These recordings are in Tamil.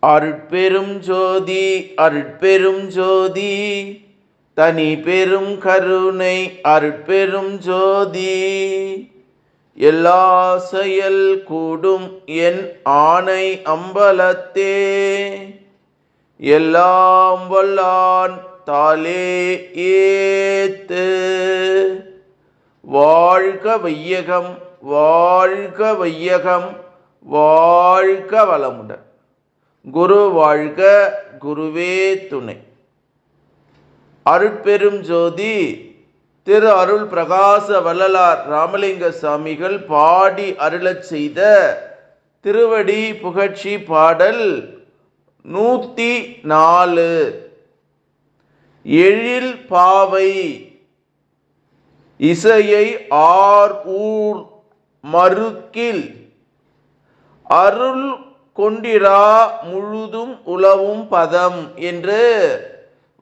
அருட்பெரும் ஜோதி அருட்பெரும் ஜோதி தனி பெரும் கருணை அருட்பெரும் ஜோதி. எல்லா செயல் கூடும் என் ஆணை அம்பலத்தே, எல்லாம் வல்லான் தாலே ஏத்து. வாழ்க வையகம் வாழ்க வையகம் வாழ்க வளமுடன். குரு வாழ்க, குருவே துணை. அருட்பெரும் ஜோதி திரு அருள் பிரகாச வள்ளலார் ராமலிங்க சாமிகள் பாடி அருளச் செய்த திருவடி புகழ்ச்சி பாடல் 104. எழில் பாவை இசையை ஆர் ஊர் மறுக்கில், அருள் கொண்டிரா முழுதும் உலவும் பதம் என்று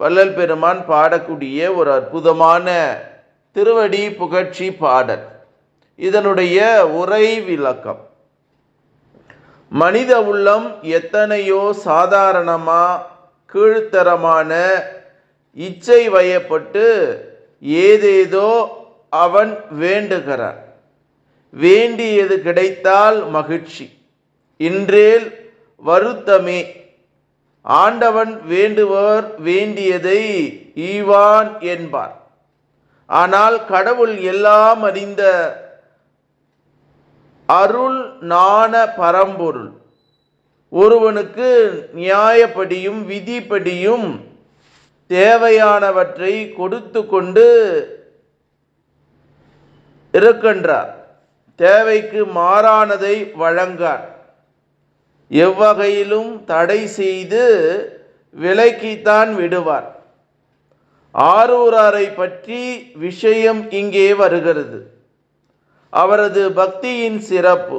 வள்ளல் பெருமான் பாடக்கூடிய ஒரு அற்புதமான திருவடி புகழ்ச்சி பாடல். இதனுடைய உரை விளக்கம்: மனித உள்ளம் எத்தனையோ சாதாரணமா கீழ்த்தரமான இச்சை வயப்பட்டு ஏதேதோ அவன் வேண்டுகிறான். வேண்டியது கிடைத்தால் மகிழ்ச்சி, இன்றேல் வருத்தமே. ஆண்டவன் வேண்டுவர் வேண்டியதை ஈவான் என்பார். ஆனால் கடவுள் எல்லாம் அறிந்த அருள் ஞான பரம்பொருள் ஒருவனுக்கு நியாயப்படியும் விதிப்படியும் தேவையானவற்றை கொடுத்து கொண்டு இருக்கின்றார். தேவைக்கு மாறானதை வழங்கார். எவ்வகையிலும் தடை செய்து விலக்கித்தான் விடுவார். ஆரூராரை பற்றி விஷயம் இங்கே வருகிறது. அவரது பக்தியின் சிறப்பு.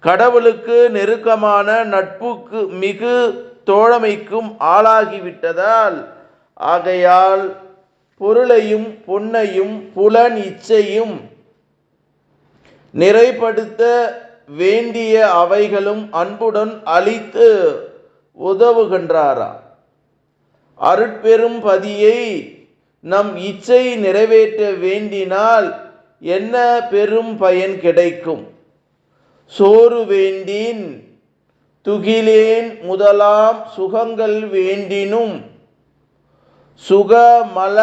கடவுளுக்கு நெருக்கமான நட்புக்கு மிகு தோழமைக்கும் ஆளாகிவிட்டதால், ஆகையால் பொருளையும் பொன்னையும் புலன் இச்சையும் நிறைப்படுத்த வேண்டிய அவைகளும் அன்புடன் அளித்து உதவுகின்றாராம். அருட்பெரும் பதியை நம் இச்சை நிறைவேற்ற வேண்டினால் என்ன பெரும் பயன் கிடைக்கும்? சோறு வேண்டின் துகிலேன் முதலாம் சுகங்கள் வேண்டினும், சுகமல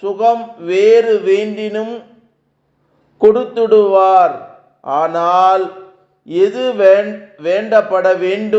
சுகம் வேறு வேண்டினும் கொடுத்துடுவார். ஆனால் எது வேண்டப்பட வேண்டும்